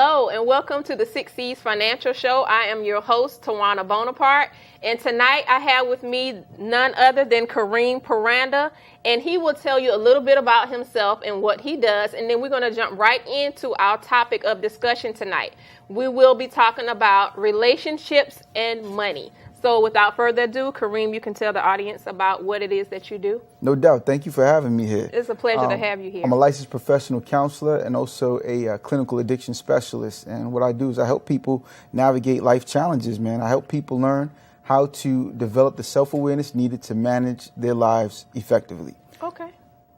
Hello and welcome to the Six C's Financial Show. I am your host, Tawana Bonaparte, and tonight I have with me none other than Kareem Paranda, and he will tell you a little bit about himself and what he does, and then we're going to jump right into our topic of discussion tonight. We will be talking about relationships and money. So without further ado, Kareem, you can tell the audience about what it is that you do. No doubt. Thank you for having me here. It's a pleasure to have you here. I'm a licensed professional counselor and also a clinical addiction specialist. And what I do is I help people navigate life challenges, man. I help people learn how to develop the self-awareness needed to manage their lives effectively. Okay.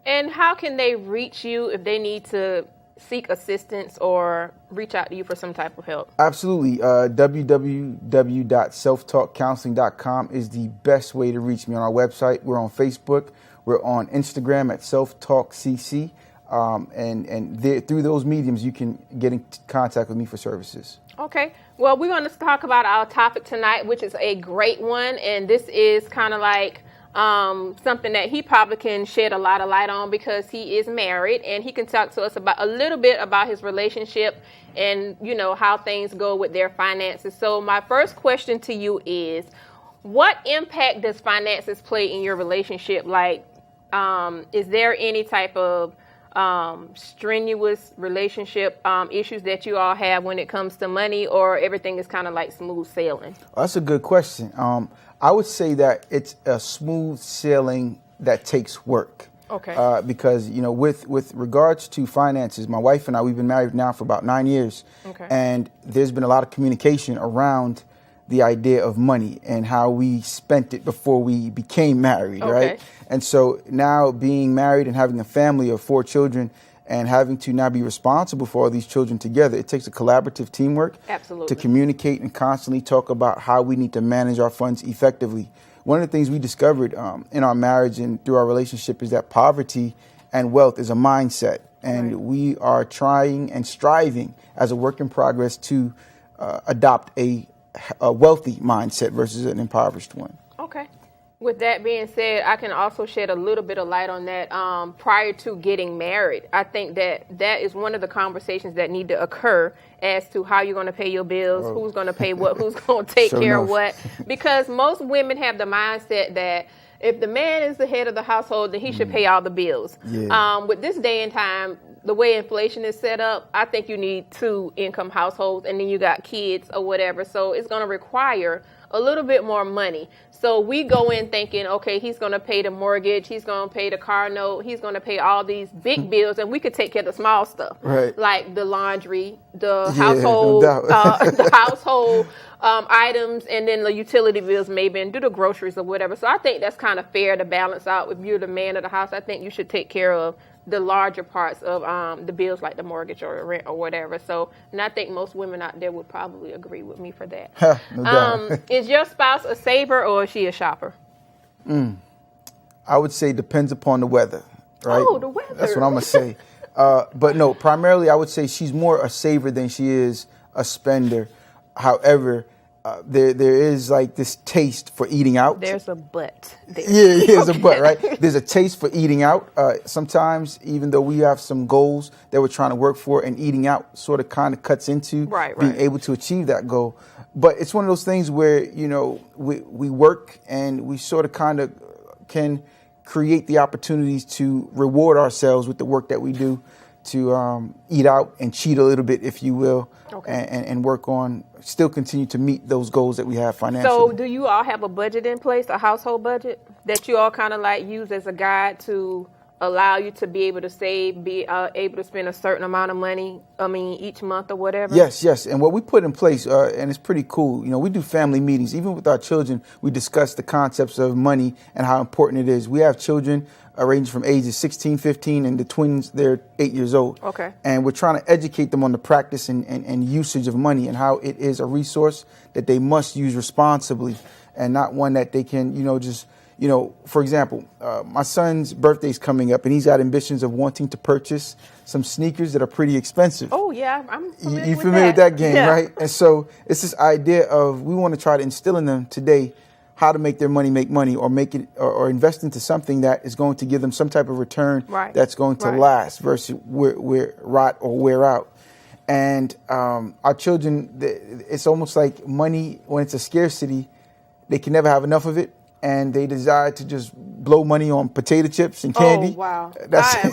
And how can they reach you if they need to seek assistance or reach out to you for some type of help? Absolutely. www.selftalkcounseling.com is the best way to reach me on our website. We're on Facebook. We're on Instagram at selftalkcc. And through those mediums, you can get in contact with me for services. Okay. Well, we're going to talk about our topic tonight, which is a great one. And this is kind of like something that he probably can shed a lot of light on because he is married, and he can talk to us about a little bit about his relationship and, you know, how things go with their finances. So my first question to you is, what impact does finances play in your relationship? Like, is there any type of strenuous relationship issues that you all have when it comes to money, or everything is kind of like smooth sailing? That's a good question. I would say that it's a smooth sailing that takes work. Okay. Because, you know, with regards to finances, my wife and I, we've been married now for about 9 years. Okay. And there's been a lot of communication around the idea of money and how we spent it before we became married, right? And so now being married and having a family of 4 children and having to now be responsible for all these children together, it takes a collaborative teamwork. Absolutely. To communicate and constantly talk about how we need to manage our funds effectively. One of the things we discovered in our marriage and through our relationship is that poverty and wealth is a mindset. And we are trying and striving as a work in progress to adopt a wealthy mindset versus an impoverished one. Okay. With that being said, I can also shed a little bit of light on that. Prior to getting married, I think that is one of the conversations that need to occur as to how you're going to pay your bills, who's going to pay what, who's going to take care of what. Because most women have the mindset that if the man is the head of the household, then he should pay all the bills. Yeah. With this day and time, the way inflation is set up, I think you need 2 income households, and then you got kids or whatever. So it's going to require a little bit more money. So we go in thinking, okay, he's going to pay the mortgage, he's going to pay the car note, he's going to pay all these big bills, and we could take care of the small stuff, like the laundry, the household, the household items, and then the utility bills maybe, and do the groceries or whatever. So I think that's kind of fair to balance out. If you're the man of the house, I think you should take care of the larger parts of the bills, like the mortgage or rent or whatever. So, and I think most women out there would probably agree with me for that. No doubt. Is your spouse a saver or is she a shopper? I would say depends upon the weather, right? Oh, the weather. That's what I'm going to say. But no, primarily I would say she's more a saver than she is a spender. However, there is like this taste for eating out. There's a but. Yeah, there's a but, right? There's a taste for eating out. Sometimes, even though we have some goals that we're trying to work for, and eating out sort of kind of cuts into being able to achieve that goal. But it's one of those things where, you know, we work and we sort of kind of can create the opportunities to reward ourselves with the work that we do, to eat out and cheat a little bit, if you will, and work on, still continue to meet those goals that we have financially. So do you all have a budget in place, a household budget, that you all kind of like use as a guide to allow you to be able to save, be able to spend a certain amount of money, each month or whatever? Yes. And what we put in place, and it's pretty cool, you know, we do family meetings. Even with our children, we discuss the concepts of money and how important it is. We have children ranging from ages 16, 15, and the twins, they're 8 years old. Okay. And we're trying to educate them on the practice and usage of money and how it is a resource that they must use responsibly and not one that they can, for example, my son's birthday's coming up and he's got ambitions of wanting to purchase some sneakers that are pretty expensive. Oh, yeah, I'm familiar You're with familiar with that game, yeah. right? And so it's this idea of we want to try to instill in them today how to make their money make money, or make it or invest into something that is going to give them some type of return that's going to last versus wear out. And our children, it's almost like money, when it's a scarcity, they can never have enough of it. And they desire to just blow money on potato chips and candy. Oh, wow.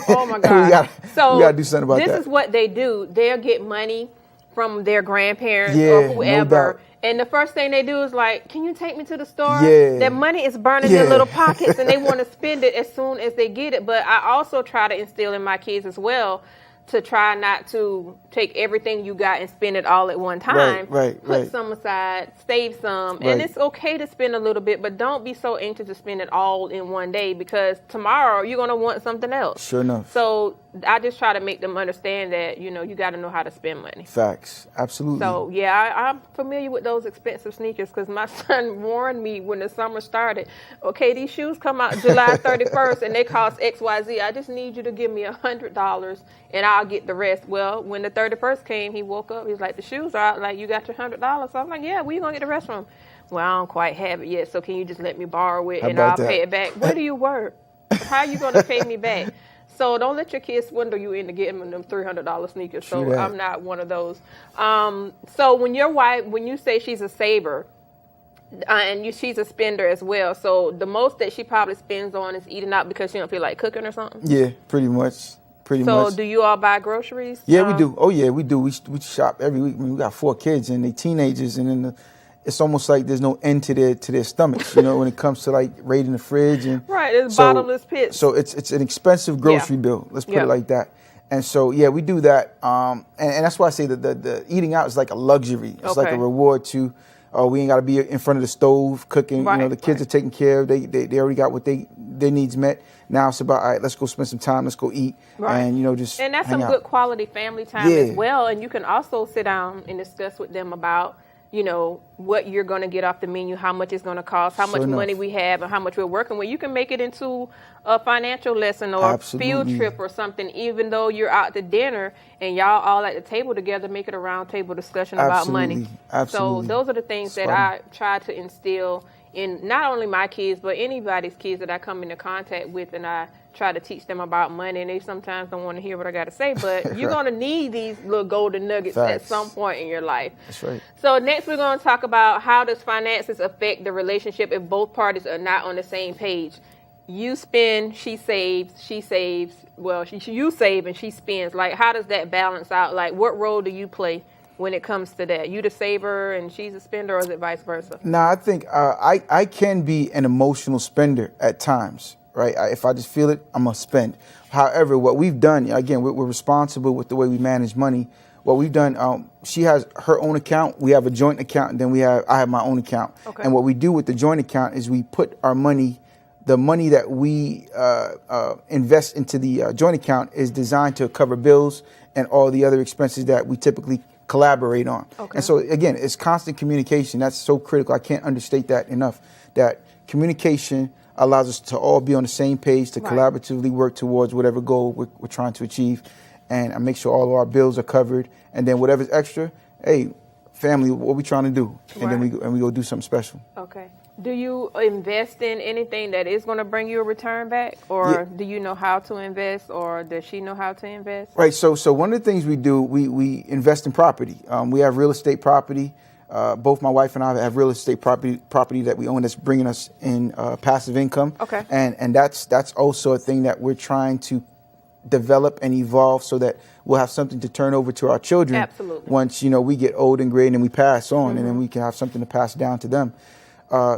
Oh, my God. we got to do something about that. This is what they do. They'll get money from their grandparents or whoever. No, and the first thing they do is like, can you take me to the store? Yeah. Their money is burning in little pockets and they want to spend it as soon as they get it. But I also try to instill in my kids as well to try not to take everything you got and spend it all at one time. Put some aside, save some. And it's okay to spend a little bit, but don't be so anxious to spend it all in one day, because tomorrow you're going to want something else. Sure enough. So I just try to make them understand that, you got to know how to spend money. Facts. Absolutely. So, I'm familiar with those expensive sneakers because my son warned me when the summer started, okay, these shoes come out July 31st and they cost XYZ. I just need you to give me $100 and I'll get the rest. Well, when the 31st came, he woke up. He was like, the shoes are out. Like, you got your $100? So I was like, yeah, where you going to get the rest from? Well, I don't quite have it yet, so can you just let me borrow it and I'll pay it back? Where do you work? How are you going to pay me back? So don't let your kids swindle you into getting them $300 sneakers. So I'm not one of those. So when your wife, when you say she's a saver, and she's a spender as well, so the most that she probably spends on is eating out because she don't feel like cooking or something? Yeah, pretty much. So do you all buy groceries? Yeah, we do. Oh, yeah, we do. We shop every week. I mean, we got 4 kids and they teenagers, and then it's almost like there's no end to their stomachs, when it comes to like raiding the fridge and it's bottomless pits. So it's an expensive grocery bill. Let's put it like that. And so we do that. And that's why I say that the eating out is like a luxury. It's like a reward to. We ain't got to be in front of the stove cooking. The kids are taken care of. They already got what their needs met. Now it's about, all right, let's go spend some time. Let's go eat. And just and that's some good quality family time as well. And you can also sit down and discuss with them about what you're going to get off the menu, how much it's going to cost, how much money we have, and how much we're working with. You can make it into a financial lesson or a field trip or something, even though you're out to dinner and y'all all at the table together, make it a round table discussion about money. Absolutely. So those are the things that I try to instill in not only my kids, but anybody's kids that I come into contact with, and I try to teach them about money, and they sometimes don't want to hear what I got to say, but you're going to need these little golden nuggets at some point in your life. That's right. So next we're going to talk about how does finances affect the relationship if both parties are not on the same page. You spend, she saves, well, you save and she spends. Like, how does that balance out? Like, what role do you play when it comes to that? You the saver and she's a spender, or is it vice versa? No, I think I can be an emotional spender at times. Right? If I just feel it, I'm going to spend. However, what we've done, again, we're responsible with the way we manage money. What we've done, she has her own account, we have a joint account, and then I have my own account. Okay. And what we do with the joint account is we put our money, the money that we invest into the joint account is designed to cover bills and all the other expenses that we typically collaborate on. Okay. And so, again, it's constant communication. That's so critical. I can't understate that enough, that communication allows us to all be on the same page, to collaboratively work towards whatever goal we're trying to achieve, and make sure all of our bills are covered. And then whatever's extra, hey, family, what we trying to do? And then we go do something special. Okay. Do you invest in anything that is going to bring you a return back, or do you know how to invest, or does she know how to invest? Right. So one of the things we do, we invest in property. We have real estate property. Both my wife and I have real estate property that we own that's bringing us in passive income. Okay. And that's also a thing that we're trying to develop and evolve so that we'll have something to turn over to our children. Absolutely. Once, we get old and gray and then we pass on, and then we can have something to pass down to them.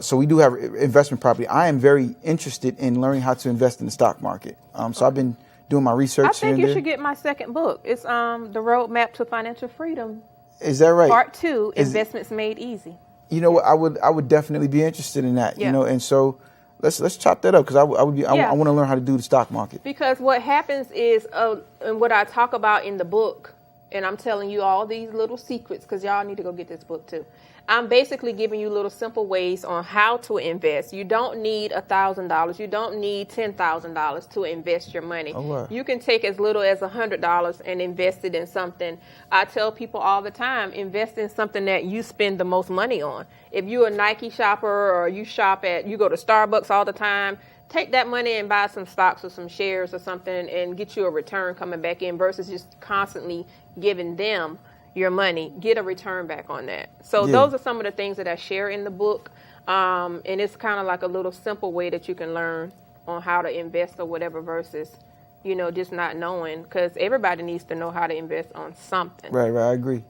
So we do have investment property. I am very interested in learning how to invest in the stock market. So I've been doing my research. I think you should get my second book. It's The Roadmap to Financial Freedom. Is that right? Part 2, Investments Made Easy. You know what? I would definitely be interested in that. Yeah. And so let's chop that up, because I want to learn how to do the stock market. Because what happens is, and what I talk about in the book, and I'm telling you all these little secrets, because y'all need to go get this book too. I'm basically giving you little simple ways on how to invest. You don't need $1,000. You don't need $10,000 to invest your money. Oh, wow. You can take as little as $100 and invest it in something. I tell people all the time, invest in something that you spend the most money on. If you're a Nike shopper, or you go to Starbucks all the time, take that money and buy some stocks or some shares or something and get you a return coming back in, versus just constantly giving them your money, get a return back on that. So those are some of the things that I share in the book. And it's kind of like a little simple way that you can learn on how to invest or whatever versus, just not knowing, because everybody needs to know how to invest on something. Right, I agree.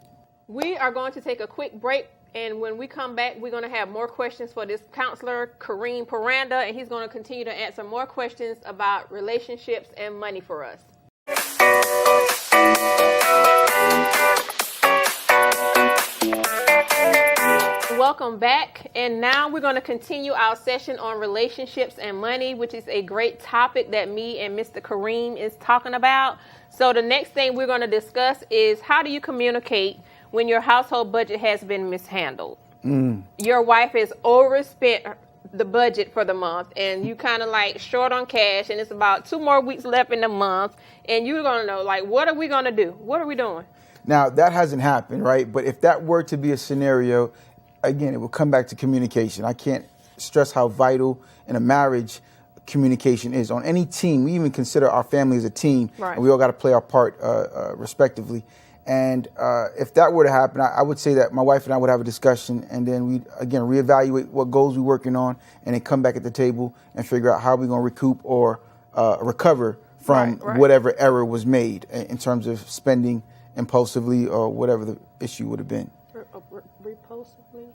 We are going to take a quick break, and when we come back, we're going to have more questions for this counselor, Kareem Paranda, and he's going to continue to answer more questions about relationships and money for us. Welcome back, and now we're going to continue our session on relationships and money, which is a great topic that me and Mr. Kareem is talking about. So the next thing we're going to discuss is how do you communicate when your household budget has been mishandled? Your wife has overspent the budget for the month, and you kind of like short on cash, and it's about 2 more weeks left in the month, and you're going to know, like, what are we going to do? What are we doing? Now, that hasn't happened, right? But if that were to be a scenario, again, it will come back to communication. I can't stress how vital in a marriage communication is. On any team, we even consider our family as a team, and we all got to play our part respectively. And if that were to happen, I would say that my wife and I would have a discussion, and then we'd, again, reevaluate what goals we're working on, and then come back at the table and figure out how we're going to recoup or recover from whatever error was made in terms of spending impulsively or whatever the issue would have been. Repulsively?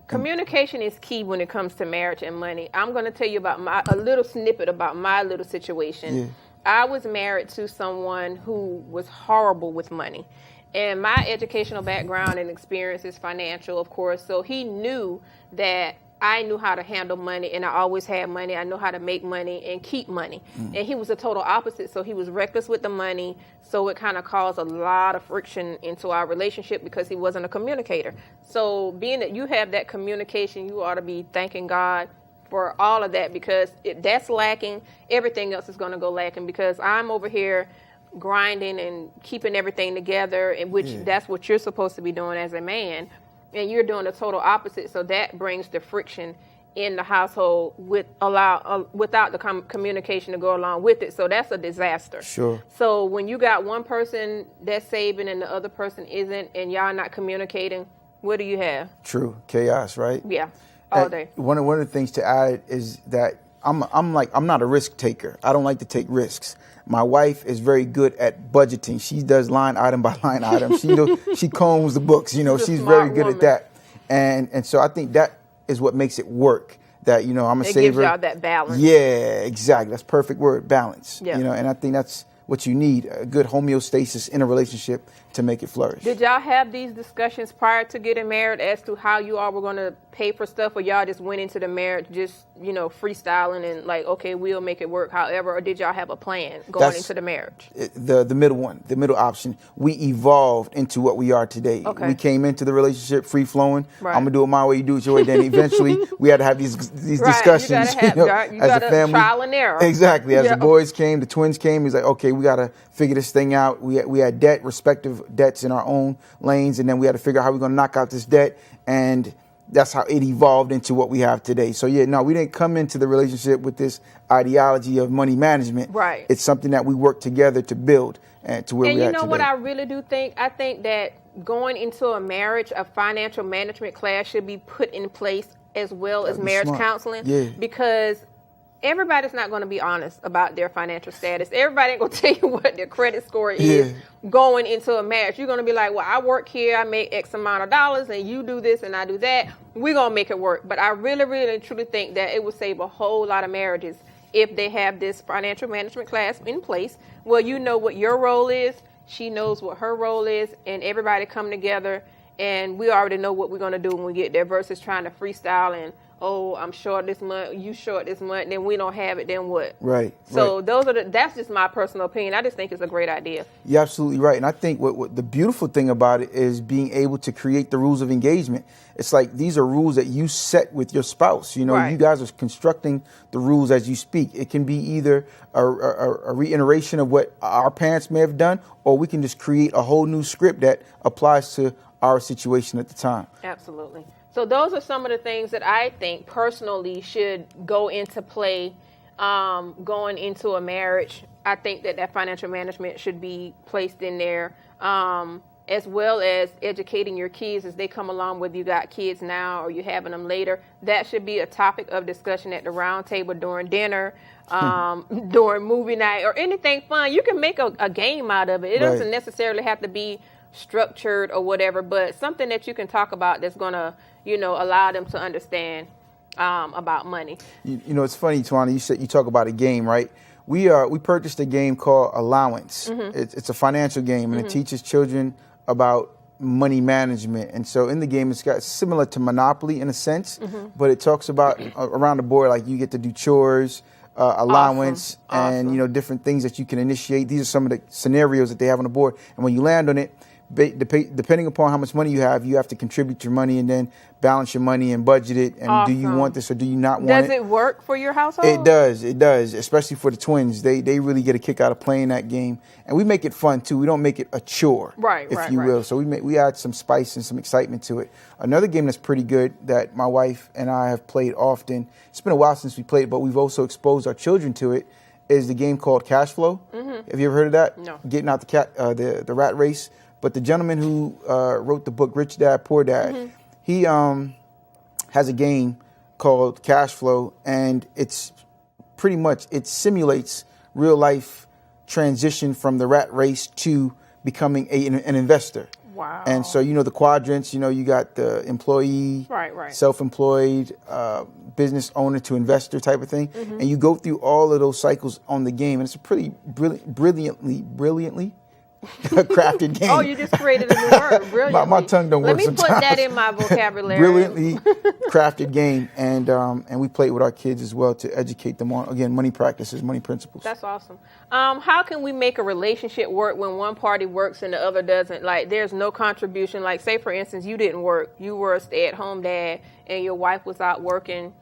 Communication is key when it comes to marriage and money. I'm going to tell you about a little snippet about my little situation. Yeah. I was married to someone who was horrible with money. And my educational background and experience is financial, of course. So he knew that I knew how to handle money, and I always had money. I know how to make money and keep money. And he was the total opposite. So he was reckless with the money. So it kind of caused a lot of friction into our relationship because he wasn't a communicator. So being that you have that communication, you ought to be thanking God for all of that, because if that's lacking, everything else is going to go lacking, because I'm over here grinding and keeping everything together, in which that's what you're supposed to be doing as a man, and you're doing the total opposite. So that brings the friction in the household without the communication to go along with it. So that's a disaster. Sure. So when you got one person that's saving and the other person isn't, and y'all not communicating, what do you have? True. Chaos, right? Yeah. All day. One of the things to add is that I'm not a risk taker. I don't like to take risks. My wife is very good at budgeting. She does line item by line item. She combs the books. She's very good at that. And so I think that is what makes it work. That I'm a saver. It gives y'all that balance. Yeah, exactly. That's perfect word, balance. Yeah. And I think that's what you need, a good homeostasis in a relationship to make it flourish. Did y'all have these discussions prior to getting married as to how you all were going to pay for stuff, or y'all just went into the marriage just, freestyling and like, okay, we'll make it work however, or did y'all have a plan going into the marriage? The middle one, the middle option. We evolved into what we are today. Okay. We came into the relationship free-flowing. Right. I'm going to do it my way, you do it your way. Then eventually we had to have these discussions. You got to trial and error. Exactly. As the boys came, the twins came, he's like, okay, we got to figure this thing out. We had respective debts in our own lanes, and then we had to figure out how we're going to knock out this debt, and that's how it evolved into what we have today. So we didn't come into the relationship with this ideology of money management. Right. It's something that we work together to build and to where we're at today. And you know what I really do think? I think that going into a marriage, a financial management class should be put in place as well as marriage counseling. Yeah. Because everybody's not going to be honest about their financial status. Everybody ain't going to tell you what their credit score is going into a marriage. You're going to be like, well, I work here, I make X amount of dollars, and you do this and I do that. We're going to make it work. But I really, really, truly think that it would save a whole lot of marriages if they have this financial management class in place where you know what your role is, she knows what her role is, and everybody come together, and we already know what we're going to do when we get there versus trying to freestyle and, oh, I'm short this month, you short this month, then we don't have it, then what? Right. So that's just my personal opinion. I just think it's a great idea. You're absolutely right. And I think what the beautiful thing about it is being able to create the rules of engagement. It's like these are rules that you set with your spouse. You guys are constructing the rules as you speak. It can be either a reiteration of what our parents may have done, or we can just create a whole new script that applies to our situation at the time. Absolutely. So those are some of the things that I think personally should go into play going into a marriage. I think that financial management should be placed in there. as well as educating your kids as they come along, whether you got kids now or you're having them later. That should be a topic of discussion at the round table during dinner, during movie night, or anything fun. You can make a game out of it. It doesn't necessarily have to be structured or whatever, but something that you can talk about that's going to, allow them to understand about money. It's funny, Tawana, you talk about a game, right? We purchased a game called Allowance. It's a financial game, and it teaches children about money management. And so in the game, it's similar to Monopoly in a sense, but it talks about around the board, like you get to do chores, allowance, and different things that you can initiate. These are some of the scenarios that they have on the board. And when you land on it, depending upon how much money you have to contribute your money and then balance your money and budget it. And do you want this or do you not want it? Does it work for your household? It does, especially for the twins. They really get a kick out of playing that game. And we make it fun, too. We don't make it a chore, if you will. So we add some spice and some excitement to it. Another game that's pretty good that my wife and I have played often, it's been a while since we played it, but we've also exposed our children to it, is the game called Cash Flow. Have you ever heard of that? No. Getting out the rat race. But the gentleman who wrote the book Rich Dad, Poor Dad, he has a game called Cash Flow, and it's pretty much, it simulates real life transition from the rat race to becoming an investor. Wow. And so, the quadrants, you got the employee, self-employed, business owner to investor type of thing. And you go through all of those cycles on the game, and it's a pretty brilliantly crafted game. Oh, you just created a new word. Brilliantly. My tongue don't work sometimes. Let me put that in my vocabulary. Brilliantly crafted game, and we play it with our kids as well to educate them on, again, money practices, money principles. That's awesome. How can we make a relationship work when one party works and the other doesn't? Like, there's no contribution. Like, say, for instance, you didn't work. You were a stay-at-home dad, and your wife was out working,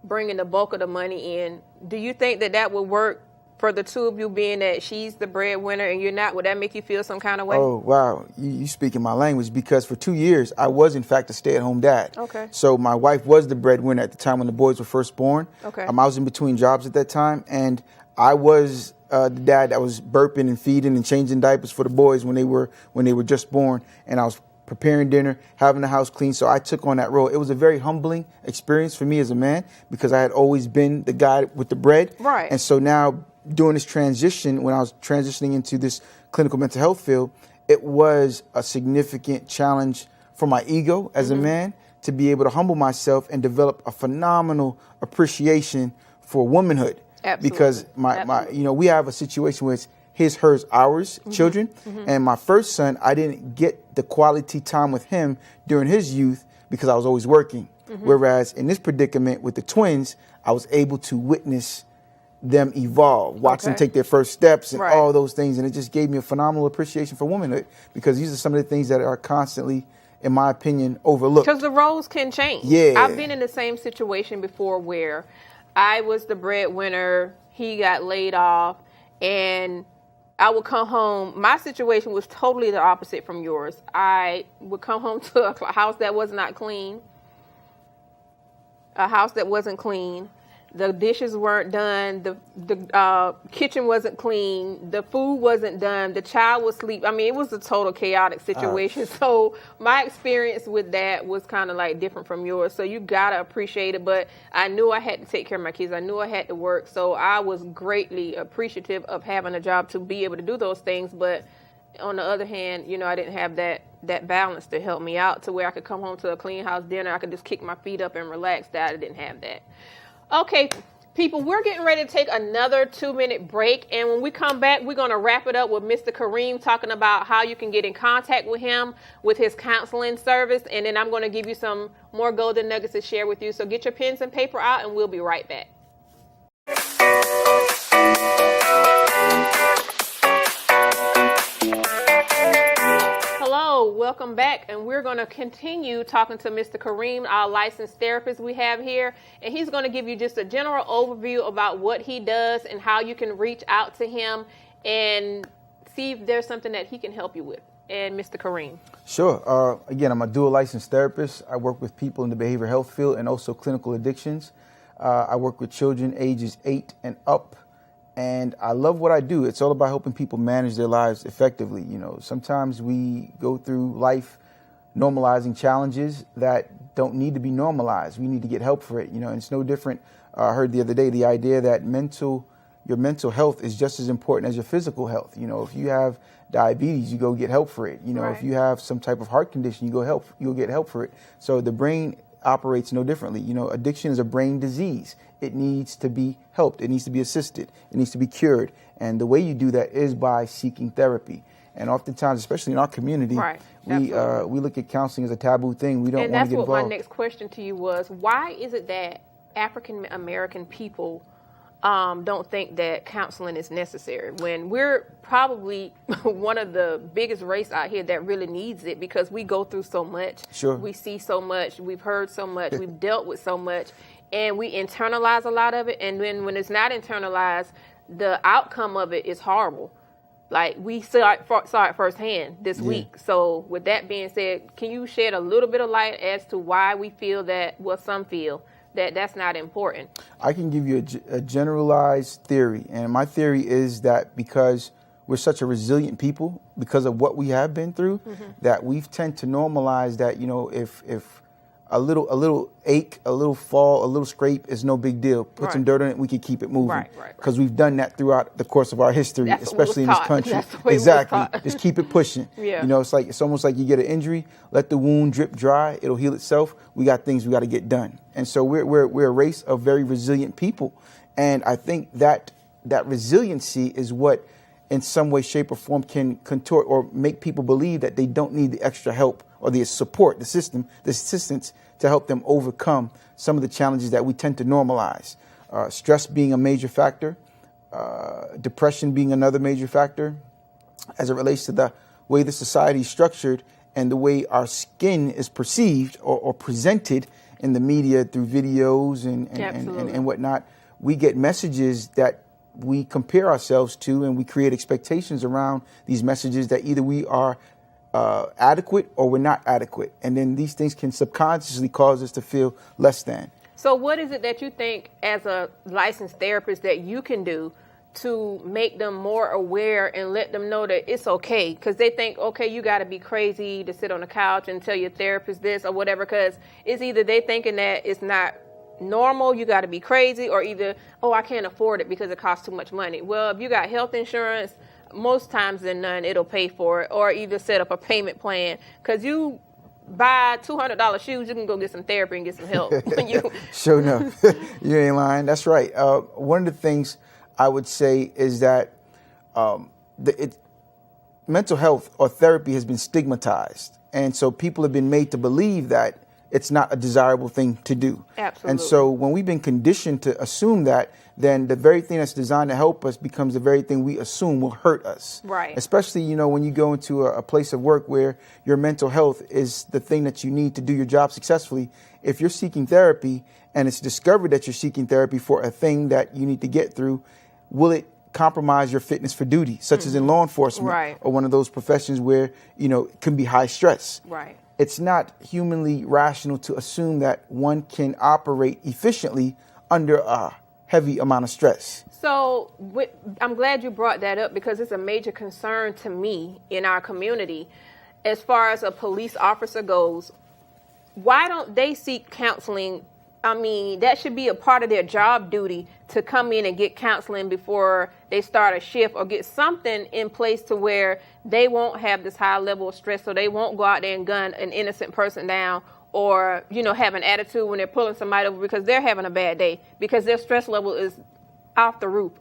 bringing the bulk of the money in. Do you think that would work for the two of you, being that she's the breadwinner and you're not? Would that make you feel some kind of way? Oh, wow. You speaking my language, because for 2 years, I was, in fact, a stay-at-home dad. Okay. So my wife was the breadwinner at the time when the boys were first born. Okay. I was in between jobs at that time, and I was the dad that was burping and feeding and changing diapers for the boys when they were just born, and I was preparing dinner, having the house clean. So I took on that role. It was a very humbling experience for me as a man, because I had always been the guy with the bread. Right. And so now, during this transition, when I was transitioning into this clinical mental health field, it was a significant challenge for my ego as a man to be able to humble myself and develop a phenomenal appreciation for womanhood. Absolutely. Because we have a situation where it's his, hers, ours, children. And my first son, I didn't get the quality time with him during his youth because I was always working. Whereas in this predicament with the twins, I was able to witness them evolve, watch them take their first steps and all those things. And it just gave me a phenomenal appreciation for womanhood, because these are some of the things that are constantly, in my opinion, overlooked. Because the roles can change. Yeah. I've been in the same situation before where I was the breadwinner, he got laid off, and I would come home. My situation was totally the opposite from yours. I would come home to a house that was not clean, a house that wasn't clean. The dishes weren't done. The kitchen wasn't clean. The food wasn't done. The child was asleep. I mean, it was a total chaotic situation. So my experience with that was kind of like different from yours. So you got to appreciate it. But I knew I had to take care of my kids. I knew I had to work. So I was greatly appreciative of having a job to be able to do those things. But on the other hand, I didn't have that balance to help me out to where I could come home to a clean house dinner. I could just kick my feet up and relax. That I didn't have that. Okay, people, we're getting ready to take another 2-minute break. And when we come back, we're going to wrap it up with Mr. Kareem talking about how you can get in contact with him with his counseling service. And then I'm going to give you some more golden nuggets to share with you. So get your pens and paper out, and we'll be right back. Hello, welcome back, and we're going to continue talking to Mr. Kareem, our licensed therapist we have here, and he's going to give you just a general overview about what he does and how you can reach out to him and see if there's something that he can help you with. And Mr. Kareem. Sure. Again, I'm a dual licensed therapist. I work with people in the behavioral health field and also clinical addictions. I work with children ages 8 and up, And I love what I do. It's all about helping people manage their lives effectively. You know, sometimes we go through life normalizing challenges that don't need to be normalized. We need to get help for it. You know, and it's no different. I heard the other day the idea that your mental health is just as important as your physical health. You know, if you have diabetes, you go get help for it. You know, if you have some type of heart condition, you'll get help for it. So the brain operates no differently. You know, addiction is a brain disease. It needs to be helped. It needs to be assisted. It needs to be cured. And the way you do that is by seeking therapy. And oftentimes, especially in our community, we look at counseling as a taboo thing. We don't want to get involved. And that's what my next question to you was, why is it that African American people don't think that counseling is necessary when we're probably one of the biggest race out here that really needs it, because we go through so much. Sure. We see so much. We've heard so much. We've dealt with so much. And we internalize a lot of it. And then when it's not internalized, the outcome of it is horrible. Like, we saw it firsthand this week. So with that being said, can you shed a little bit of light as to why we feel that, well, some feel that that's not important? I can give you a generalized theory. And my theory is that because we're such a resilient people, because of what we have been through, that we tend to normalize that, you know, if a little ache, a little fall, a little scrape is no big deal. Put some dirt on it, we can keep it moving. Because we've done that throughout the course of our history, especially in this country. Exactly. Just keep it pushing. You know, it's almost like you get an injury, let the wound drip dry, it'll heal itself. We got things we got to get done. And so we're a race of very resilient people. And I think that resiliency is what in some way, shape, or form can contort or make people believe that they don't need the extra help or the support, the system, the assistance to help them overcome some of the challenges that we tend to normalize. Stress being a major factor, depression being another major factor, as it relates to the way the society is structured and the way our skin is perceived or presented in the media through videos and whatnot. We get messages that we compare ourselves to, and we create expectations around these messages that either we are adequate or we're not adequate. And then these things can subconsciously cause us to feel less than. So what is it that you think as a licensed therapist that you can do to make them more aware and let them know that it's okay? Because they think, okay, you got to be crazy to sit on the couch and tell your therapist this or whatever, because it's either they thinking that it's not normal, you got to be crazy, or either, oh, I can't afford it because it costs too much money. Well, if you got health insurance, most times than none, it'll pay for it, or either set up a payment plan. Because you buy $200 shoes, you can go get some therapy and get some help. Sure enough. You ain't lying. That's right. One of the things I would say is that mental health or therapy has been stigmatized. And so people have been made to believe that it's not a desirable thing to do. Absolutely. And so when we've been conditioned to assume that, then the very thing that's designed to help us becomes the very thing we assume will hurt us. Right. Especially, you know, when you go into a place of work where your mental health is the thing that you need to do your job successfully. If you're seeking therapy and it's discovered that you're seeking therapy for a thing that you need to get through, will it compromise your fitness for duty, such as in law enforcement or one of those professions where, you know, it can be high stress. Right. It's not humanly rational to assume that one can operate efficiently under a heavy amount of stress. So I'm glad you brought that up, because it's a major concern to me in our community. As far as a police officer goes, why don't they seek counseling? I mean, that should be a part of their job duty, to come in and get counseling before they start a shift, or get something in place to where they won't have this high level of stress, so they won't go out there and gun an innocent person down, or, you know, have an attitude when they're pulling somebody over because they're having a bad day, because their stress level is off the roof.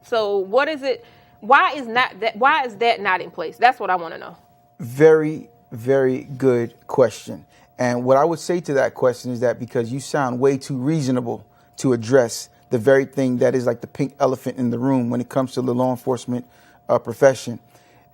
So what is it? Why is that not in place? That's what I want to know. Very, very good question. And what I would say to that question is that because you sound way too reasonable to address the very thing that is like the pink elephant in the room when it comes to the law enforcement profession.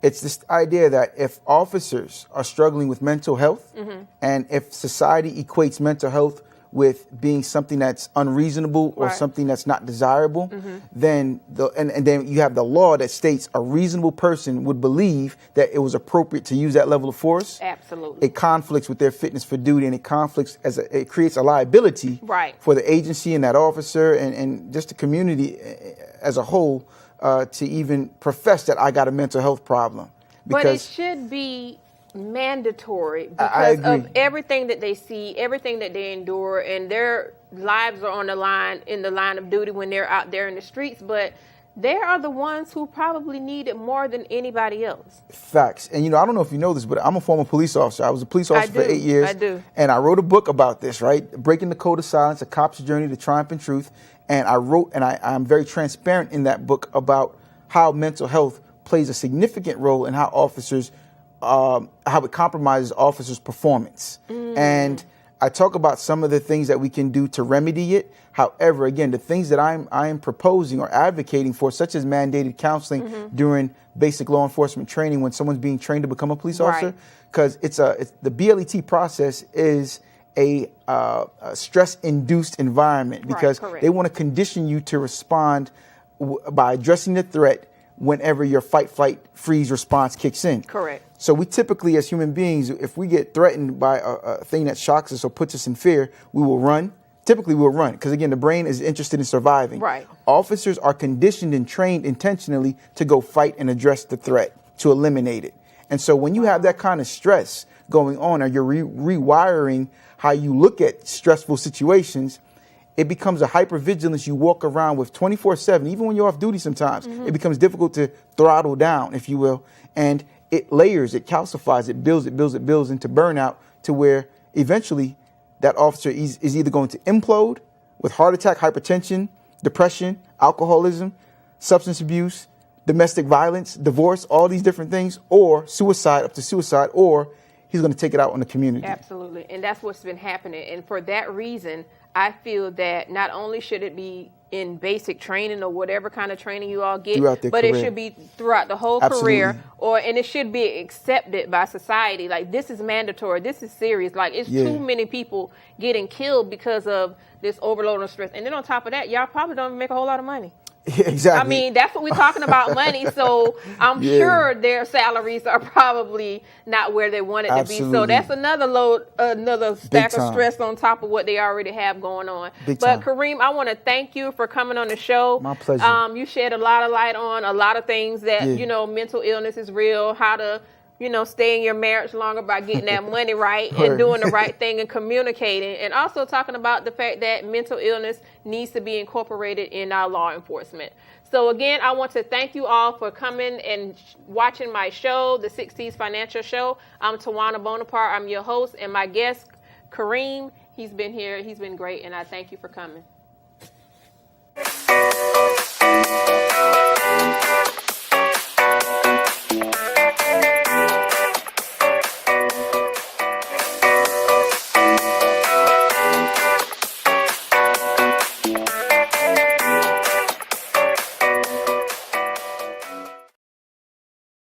It's this idea that if officers are struggling with mental health, and if society equates mental health with being something that's unreasonable or something that's not desirable, then then you have the law that states a reasonable person would believe that it was appropriate to use that level of force. Absolutely. It conflicts with their fitness for duty, and it conflicts it creates a liability for the agency and that officer and just the community as a whole to even profess that I got a mental health problem. But it should be mandatory because of everything that they see, everything that they endure, and their lives are on the line, in the line of duty when they're out there in the streets. But they are the ones who probably need it more than anybody else. Facts. And, I don't know if you know this, but I'm a former police officer. I was a police officer for 8 years. I do. And I wrote a book about this, right? Breaking the Code of Silence, A Cop's Journey to Triumph and Truth. And I'm very transparent in that book about how mental health plays a significant role in how officers, how it compromises officers' performance. And I talk about some of the things that we can do to remedy it. However, again, the things that I am proposing or advocating for, such as mandated counseling during basic law enforcement training when someone's being trained to become a police officer, because it's the BLET process is a stress-induced environment because they want to condition you to respond by addressing the threat whenever your fight, flight, freeze response kicks in. Correct. So we typically, as human beings, if we get threatened by a thing that shocks us or puts us in fear, we will run. Typically, we'll run because, again, the brain is interested in surviving. Right. Officers are conditioned and trained intentionally to go fight and address the threat, to eliminate it. And so when you have that kind of stress going on, or you're rewiring how you look at stressful situations, it becomes a hypervigilance you walk around with 24/7. Even when you're off duty sometimes, it becomes difficult to throttle down, if you will. And it layers, it calcifies, it builds into burnout to where eventually that officer is either going to implode with heart attack, hypertension, depression, alcoholism, substance abuse, domestic violence, divorce, all these different things, or suicide, up to suicide, or he's going to take it out on the community. Absolutely. And that's what's been happening. And for that reason, I feel that not only should it be in basic training or whatever kind of training you all get, but it should be throughout the whole career, and it should be accepted by society. Like, this is mandatory. This is serious. Like, it's too many people getting killed because of this overload of stress. And then on top of that, y'all probably don't make a whole lot of money. Yeah, exactly. I mean, that's what we're talking about, money. So I'm sure their salaries are probably not where they want it to be. So that's another load, another stack of stress on top of what they already have going on. But Kareem, I want to thank you for coming on the show. My pleasure. You shed a lot of light on a lot of things that, mental illness is real, how to, stay in your marriage longer by getting that money right and doing the right thing and communicating. And also talking about the fact that mental illness needs to be incorporated in our law enforcement. So again, I want to thank you all for coming and watching my show, the 60s Financial Show. I'm Tawana Bonaparte. I'm your host, and my guest, Kareem, he's been here. He's been great, and I thank you for coming.